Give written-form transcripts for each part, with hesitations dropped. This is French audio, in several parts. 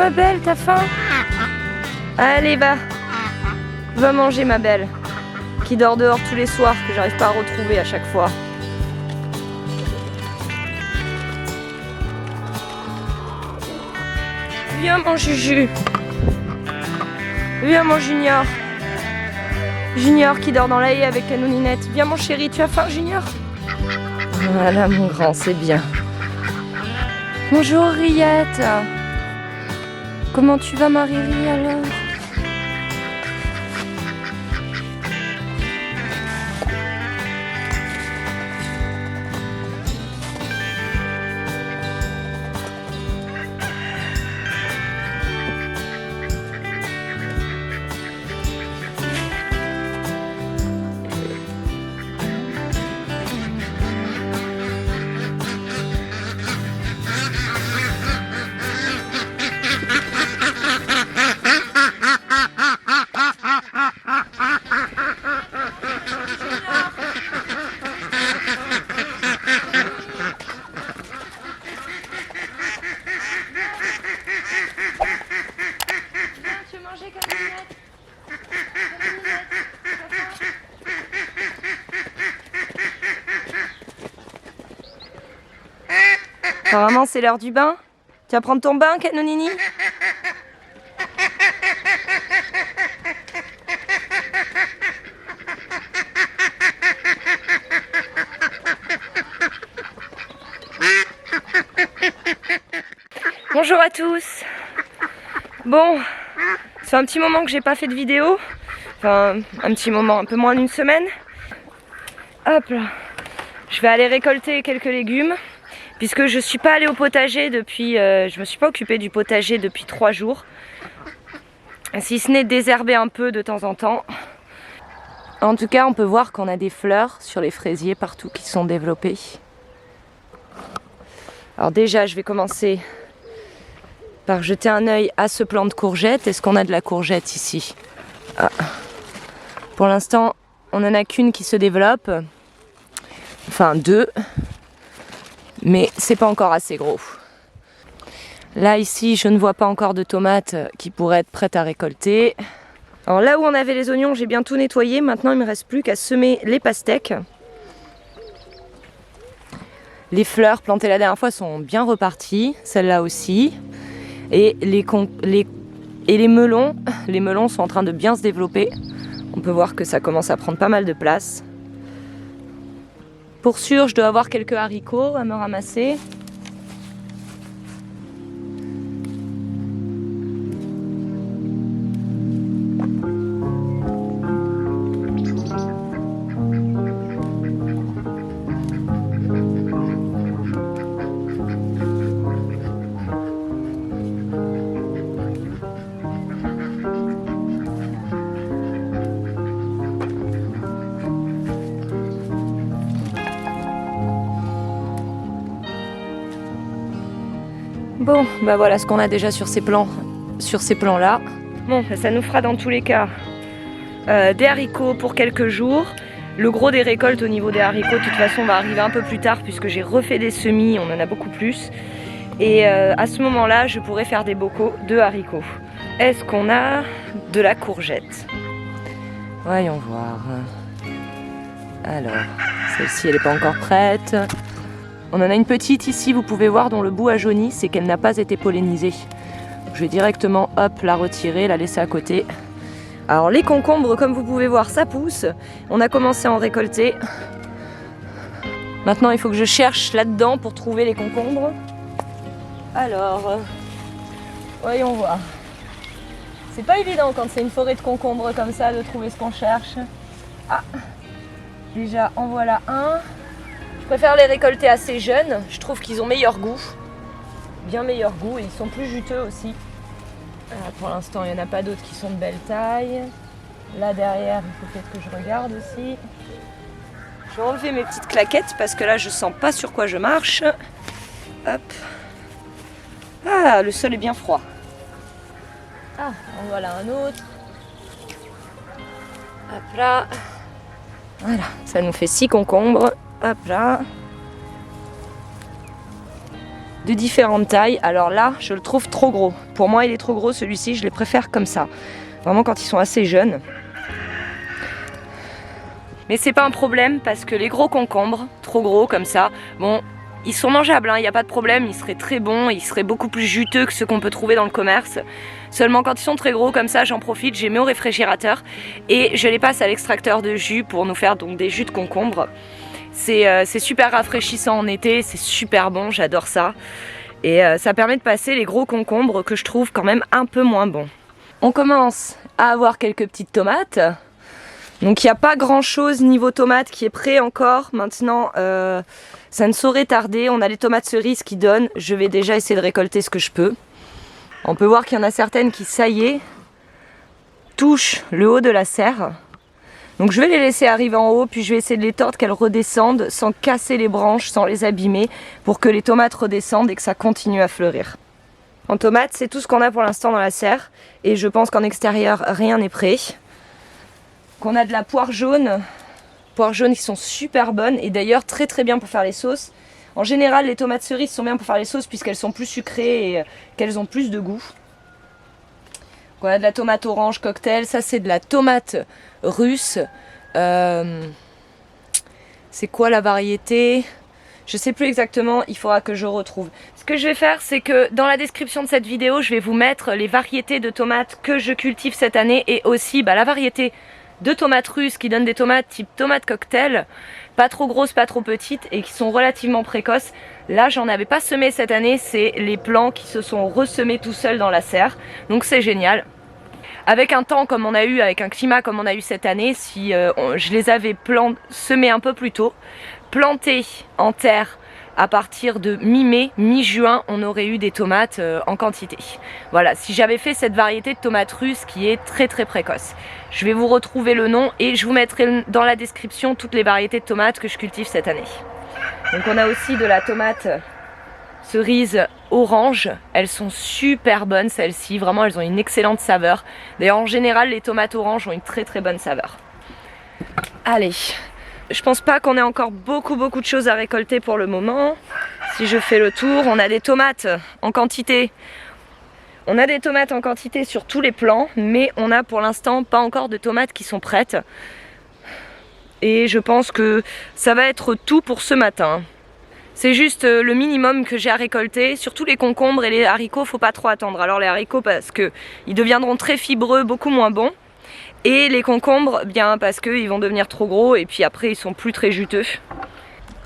ma belle, t'as faim? Allez, va manger, ma belle, qui dort dehors tous les soirs, que j'arrive pas à retrouver à chaque fois. Viens mon Juju. Viens mon Junior. Junior qui dort dans la haie avec la nouninette. Viens mon chéri, tu as faim Junior? Voilà mon grand, c'est bien. Bonjour Riette. Comment tu vas ma Riri alors? Apparemment c'est l'heure du bain. Tu vas prendre ton bain, Canonini? Bonjour à tous. Bon, c'est un petit moment que j'ai pas fait de vidéo. Enfin, un petit moment, un peu moins d'une semaine. Hop là. Je vais aller récolter quelques légumes. Puisque je suis pas allée au potager depuis, je me suis pas occupée du potager depuis 3 jours. Si ce n'est désherber un peu de temps en temps. En tout cas, on peut voir qu'on a des fleurs sur les fraisiers partout qui sont développées. Alors déjà, je vais commencer par jeter un œil à ce plant de courgettes. Est-ce qu'on a de la courgette ici? Ah. Pour l'instant, on n'en a qu'une qui se développe. Enfin, 2. Mais c'est pas encore assez gros. Là ici je ne vois pas encore de tomates qui pourraient être prêtes à récolter. Alors là où on avait les oignons, j'ai bien tout nettoyé. Maintenant il ne me reste plus qu'à semer les pastèques. Les fleurs plantées la dernière fois sont bien reparties, celles-là aussi. Et les melons sont en train de bien se développer. On peut voir que ça commence à prendre pas mal de place. Pour sûr, je dois avoir quelques haricots à me ramasser. Bon, bah voilà ce qu'on a déjà sur ces plans-là. Bon, ça nous fera dans tous les cas des haricots pour quelques jours. Le gros des récoltes au niveau des haricots, de toute façon, va arriver un peu plus tard puisque j'ai refait des semis, on en a beaucoup plus. Et à ce moment-là, je pourrais faire des bocaux de haricots. Est-ce qu'on a de la courgette? Voyons voir. Alors, celle-ci, elle n'est pas encore prête. On en a une petite ici, vous pouvez voir, dont le bout a jauni, c'est qu'elle n'a pas été pollinisée. Je vais directement, hop, la retirer, la laisser à côté. Alors les concombres, comme vous pouvez voir, ça pousse. On a commencé à en récolter. Maintenant, il faut que je cherche là-dedans pour trouver les concombres. Alors, voyons voir. C'est pas évident quand c'est une forêt de concombres comme ça de trouver ce qu'on cherche. Ah, déjà, en voilà un. Je préfère les récolter assez jeunes, je trouve qu'ils ont meilleur goût, bien meilleur goût et ils sont plus juteux aussi. Pour l'instant il n'y en a pas d'autres qui sont de belle taille. Là derrière il faut peut-être que je regarde aussi. Je vais enlever mes petites claquettes parce que là je sens pas sur quoi je marche. Hop. Ah, le sol est bien froid. Ah, en voilà un autre. Hop là. Voilà, ça nous fait 6 concombres. Hop là. de différentes tailles. Alors là, je le trouve trop gros. Pour moi, il est trop gros celui-ci, je les préfère comme ça. Vraiment quand ils sont assez jeunes. Mais c'est pas un problème parce que les gros concombres, trop gros comme ça, bon, ils sont mangeables, il n'y a pas de problème, ils seraient très bons, ils seraient beaucoup plus juteux que ceux qu'on peut trouver dans le commerce. Seulement quand ils sont très gros comme ça, j'en profite, je les mets au réfrigérateur et je les passe à l'extracteur de jus pour nous faire donc des jus de concombre. C'est super rafraîchissant en été, c'est super bon, j'adore ça. Et ça permet de passer les gros concombres que je trouve quand même un peu moins bons. On commence à avoir quelques petites tomates. Donc il n'y a pas grand chose niveau tomate qui est prêt encore. Maintenant ça ne saurait tarder. On a les tomates cerises qui donnent. Je vais déjà essayer de récolter ce que je peux. On peut voir qu'il y en a certaines qui, ça y est, touchent le haut de la serre. Donc je vais les laisser arriver en haut, puis je vais essayer de les tordre, qu'elles redescendent sans casser les branches, sans les abîmer, pour que les tomates redescendent et que ça continue à fleurir. En tomates, c'est tout ce qu'on a pour l'instant dans la serre. Et je pense qu'en extérieur, rien n'est prêt. Qu'on a de la poire jaune qui sont super bonnes et d'ailleurs très très bien pour faire les sauces. En général, les tomates cerises sont bien pour faire les sauces puisqu'elles sont plus sucrées et qu'elles ont plus de goût. On a de la tomate orange cocktail, ça c'est de la tomate russe. C'est quoi la variété? Je sais plus exactement, il faudra que je retrouve. Ce que je vais faire, c'est que dans la description de cette vidéo, je vais vous mettre les variétés de tomates que je cultive cette année et aussi la variété de tomates russes qui donnent des tomates type tomate cocktail, pas trop grosses, pas trop petites et qui sont relativement précoces. Là, j'en avais pas semé cette année, c'est les plants qui se sont ressemés tout seuls dans la serre, donc c'est génial. Avec un temps comme on a eu, avec un climat comme on a eu cette année, si je les avais semés un peu plus tôt, plantés en terre à partir de mi-mai, mi-juin, on aurait eu des tomates en quantité. Voilà, si j'avais fait cette variété de tomates russes qui est très très précoce. Je vais vous retrouver le nom et je vous mettrai dans la description toutes les variétés de tomates que je cultive cette année. Donc on a aussi de la tomate cerise orange, elles sont super bonnes celles-ci, vraiment elles ont une excellente saveur. D'ailleurs en général les tomates oranges ont une très très bonne saveur. Allez, je pense pas qu'on ait encore beaucoup de choses à récolter pour le moment. Si je fais le tour, on a des tomates en quantité. On a des tomates en quantité sur tous les plants, mais on a pour l'instant pas encore de tomates qui sont prêtes. Et je pense que ça va être tout pour ce matin. C'est juste le minimum que j'ai à récolter. Surtout les concombres et les haricots, faut pas trop attendre. Alors les haricots parce que ils deviendront très fibreux, beaucoup moins bons. Et les concombres, bien parce qu'ils vont devenir trop gros et puis après ils sont plus très juteux.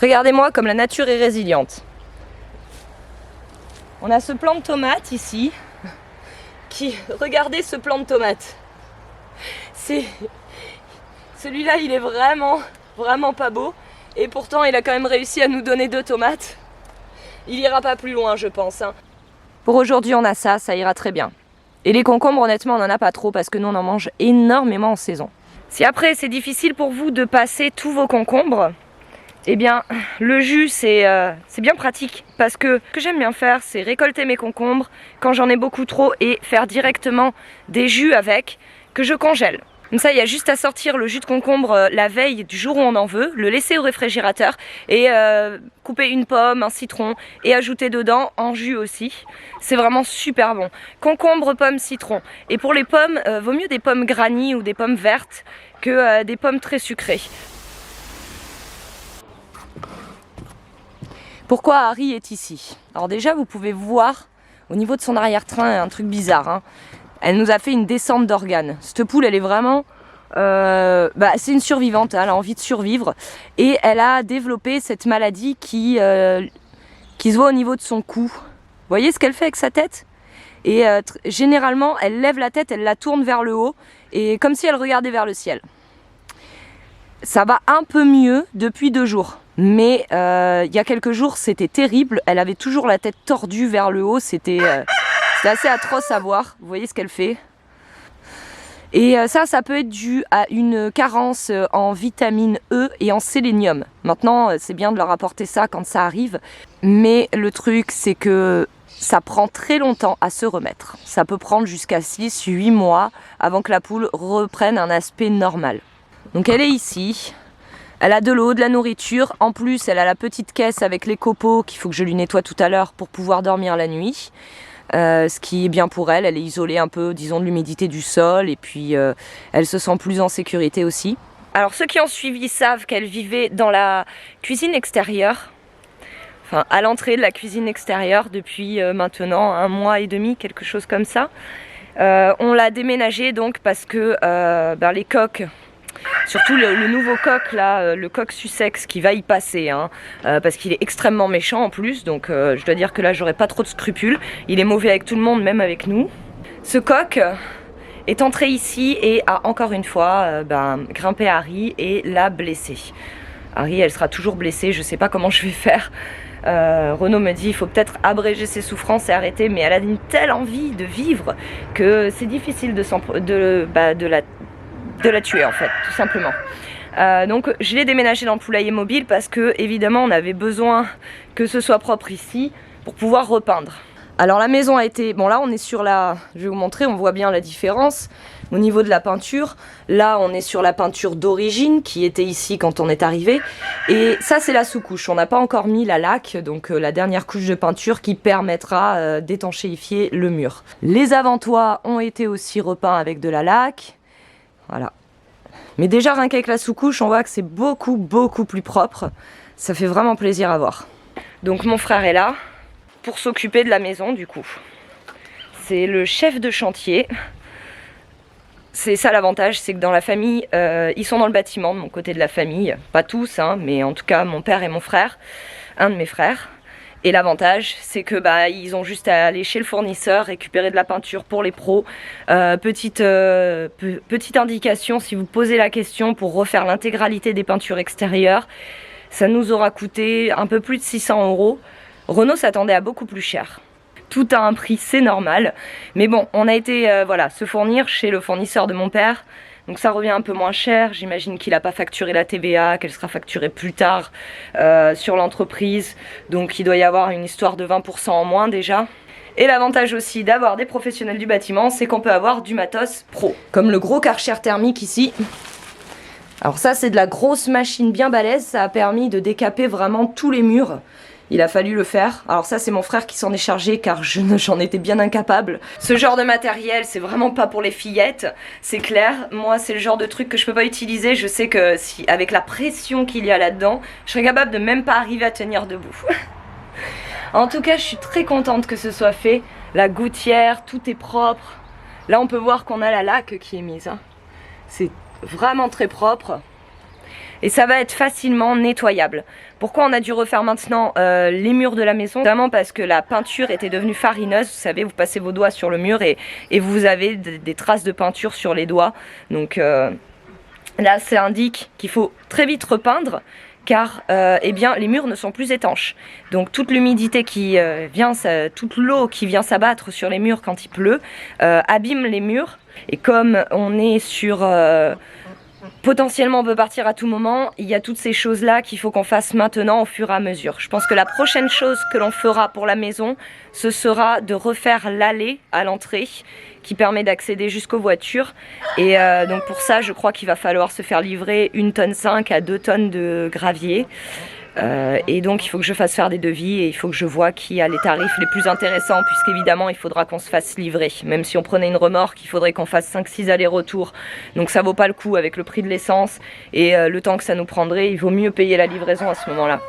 Regardez-moi comme la nature est résiliente. On a ce plant de tomates ici. Regardez ce plant de tomates. Celui-là il est vraiment pas beau. Et pourtant il a quand même réussi à nous donner 2 tomates. Il ira pas plus loin je pense. Pour aujourd'hui on a ça ira très bien. Et les concombres honnêtement on n'en a pas trop parce que nous on en mange énormément en saison. Si après c'est difficile pour vous de passer tous vos concombres, eh bien le jus c'est bien pratique. Parce que ce que j'aime bien faire c'est récolter mes concombres quand j'en ai beaucoup trop et faire directement des jus avec que je congèle. Comme ça, il y a juste à sortir le jus de concombre la veille du jour où on en veut, le laisser au réfrigérateur et couper une pomme, un citron et ajouter dedans en jus aussi. C'est vraiment super bon. Concombre, pomme, citron. Et pour les pommes, vaut mieux des pommes granny ou des pommes vertes que des pommes très sucrées. Pourquoi Harry est ici? Alors déjà, vous pouvez voir au niveau de son arrière-train un truc bizarre, hein. Elle nous a fait une descente d'organes. Cette poule, elle est vraiment... c'est une survivante, hein, elle a envie de survivre. Et elle a développé cette maladie qui se voit au niveau de son cou. Vous voyez ce qu'elle fait avec sa tête? Et généralement, elle lève la tête, elle la tourne vers le haut, et comme si elle regardait vers le ciel. Ça va un peu mieux depuis 2 jours. Mais il y a quelques jours, c'était terrible. Elle avait toujours la tête tordue vers le haut. C'était assez atroce à voir. Vous voyez ce qu'elle fait. Et ça peut être dû à une carence en vitamine E et en sélénium. Maintenant, c'est bien de leur apporter ça quand ça arrive. Mais le truc, c'est que ça prend très longtemps à se remettre. Ça peut prendre jusqu'à 6-8 mois avant que la poule reprenne un aspect normal. Donc elle est ici. Elle a de l'eau, de la nourriture. En plus, elle a la petite caisse avec les copeaux qu'il faut que je lui nettoie tout à l'heure pour pouvoir dormir la nuit. Ce qui est bien pour elle. Elle est isolée un peu, disons, de l'humidité du sol. Et puis, elle se sent plus en sécurité aussi. Alors, ceux qui ont suivi savent qu'elle vivait dans la cuisine extérieure. Enfin, à l'entrée de la cuisine extérieure depuis maintenant 1 mois et demi, quelque chose comme ça. On l'a déménagée donc parce que les coqs, surtout le nouveau coq là, le coq Sussex qui va y passer, hein, parce qu'il est extrêmement méchant en plus, donc je dois dire que là j'aurais pas trop de scrupules. Il est mauvais avec tout le monde, même avec nous. Ce coq est entré ici et a encore une fois grimpé Harry et l'a blessé. Harry, elle sera toujours blessée, je sais pas comment je vais faire. Renaud me dit il faut peut-être abréger ses souffrances et arrêter, mais elle a une telle envie de vivre que c'est difficile de la tuer en fait, tout simplement. Donc je l'ai déménagée dans le poulailler mobile parce que évidemment on avait besoin que ce soit propre ici pour pouvoir repeindre. Alors la maison a été, bon là on est sur la, je vais vous montrer, on voit bien la différence au niveau de la peinture. Là on est sur la peinture d'origine qui était ici quand on est arrivé, et ça c'est la sous-couche. On n'a pas encore mis la laque, donc la dernière couche de peinture qui permettra d'étanchéifier le mur. Les avant-toits ont été aussi repeints avec de la laque, voilà. Mais déjà rien qu'avec la sous-couche on voit que c'est beaucoup plus propre, ça fait vraiment plaisir à voir. Donc mon frère est là pour s'occuper de la maison du coup. C'est le chef de chantier. C'est ça l'avantage, c'est que dans la famille, ils sont dans le bâtiment de mon côté de la famille. Pas tous, hein, mais en tout cas mon père et mon frère, un de mes frères. Et l'avantage, c'est que ils ont juste à aller chez le fournisseur, récupérer de la peinture pour les pros. Petite indication, si vous posez la question pour refaire l'intégralité des peintures extérieures, ça nous aura coûté un peu plus de 600 €. Renaud s'attendait à beaucoup plus cher. Tout a un prix, c'est normal. Mais bon, on a été se fournir chez le fournisseur de mon père. Donc ça revient un peu moins cher. J'imagine qu'il n'a pas facturé la TVA, qu'elle sera facturée plus tard sur l'entreprise. Donc il doit y avoir une histoire de 20% en moins déjà. Et l'avantage aussi d'avoir des professionnels du bâtiment, c'est qu'on peut avoir du matos pro. Comme le gros Karcher thermique ici. Alors ça c'est de la grosse machine bien balèze. Ça a permis de décaper vraiment tous les murs. Il a fallu le faire. Alors ça c'est mon frère qui s'en est chargé car j'en étais bien incapable. Ce genre de matériel c'est vraiment pas pour les fillettes, c'est clair. Moi c'est le genre de truc que je peux pas utiliser. Je sais que si avec la pression qu'il y a là-dedans, je serais capable de même pas arriver à tenir debout. En tout cas je suis très contente que ce soit fait. La gouttière, tout est propre. Là on peut voir qu'on a la laque qui est mise, hein. C'est vraiment très propre. Et ça va être facilement nettoyable. Pourquoi on a dû refaire maintenant les murs de la maison? Notamment parce que la peinture était devenue farineuse. Vous savez, vous passez vos doigts sur le mur et vous avez des traces de peinture sur les doigts. Donc là, ça indique qu'il faut très vite repeindre car les murs ne sont plus étanches. Donc toute l'humidité qui toute l'eau qui vient s'abattre sur les murs quand il pleut abîme les murs. Et comme on est sur... potentiellement on peut partir à tout moment, il y a toutes ces choses là qu'il faut qu'on fasse maintenant au fur et à mesure. Je pense que la prochaine chose que l'on fera pour la maison, ce sera de refaire l'allée à l'entrée qui permet d'accéder jusqu'aux voitures. Et donc pour ça je crois qu'il va falloir se faire livrer 1,5 tonne à 2 tonnes de gravier. Et donc il faut que je fasse faire des devis et il faut que je vois qui a les tarifs les plus intéressants, puisqu'évidemment il faudra qu'on se fasse livrer. Même si on prenait une remorque, il faudrait qu'on fasse 5-6 allers-retours, donc ça vaut pas le coup avec le prix de l'essence et le temps que ça nous prendrait. Il vaut mieux payer la livraison à ce moment là.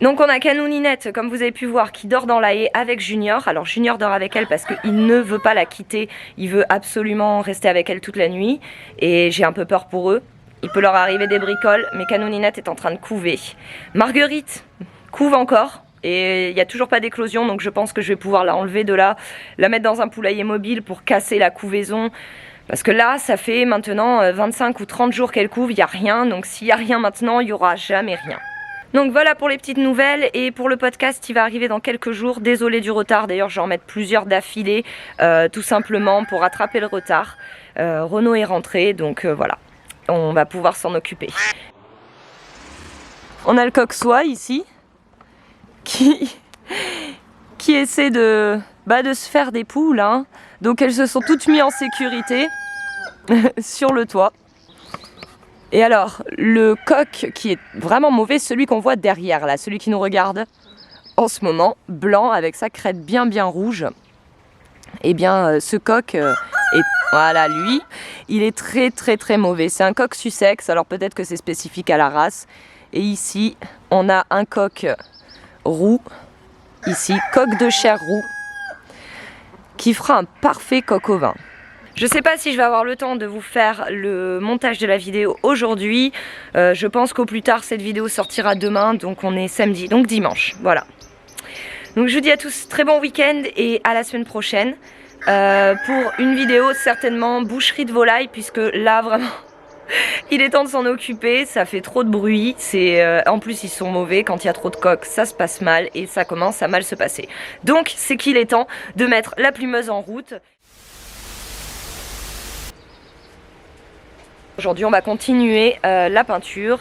Donc on a Canouninette, comme vous avez pu voir, qui dort dans la haie avec Junior. Alors Junior dort avec elle parce qu'il ne veut pas la quitter, il veut absolument rester avec elle toute la nuit et j'ai un peu peur pour eux. Il peut leur arriver des bricoles, mais Canouninette est en train de couver. Marguerite couve encore et il n'y a toujours pas d'éclosion, donc je pense que je vais pouvoir la enlever de là, la mettre dans un poulailler mobile pour casser la couvaison. Parce que là, ça fait maintenant 25 ou 30 jours qu'elle couve, il n'y a rien. Donc s'il n'y a rien maintenant, il n'y aura jamais rien. Donc voilà pour les petites nouvelles et pour le podcast qui va arriver dans quelques jours. Désolée du retard, d'ailleurs je vais en mettre plusieurs d'affilée, tout simplement pour rattraper le retard. Renaud est rentré, donc voilà. On va pouvoir s'en occuper. On a le coq soie ici qui essaie de se faire des poules, hein. Donc elles se sont toutes mises en sécurité sur le toit. Et alors, le coq qui est vraiment mauvais, celui qu'on voit derrière là, celui qui nous regarde en ce moment, blanc avec sa crête bien rouge, eh bien ce coq est, voilà, lui, il est très mauvais. C'est un coq Sussex, alors peut-être que c'est spécifique à la race. Et ici, on a un coq roux, ici, coq de chair roux, qui fera un parfait coq au vin. Je ne sais pas si je vais avoir le temps de vous faire le montage de la vidéo aujourd'hui. Je pense qu'au plus tard, cette vidéo sortira demain, donc on est samedi, donc dimanche, voilà. Donc je vous dis à tous très bon week-end et à la semaine prochaine pour une vidéo certainement boucherie de volailles, puisque là vraiment il est temps de s'en occuper, ça fait trop de bruit, en plus ils sont mauvais, quand il y a trop de coqs ça se passe mal et ça commence à mal se passer. Donc c'est qu'il est temps de mettre la plumeuse en route. Aujourd'hui on va continuer la peinture.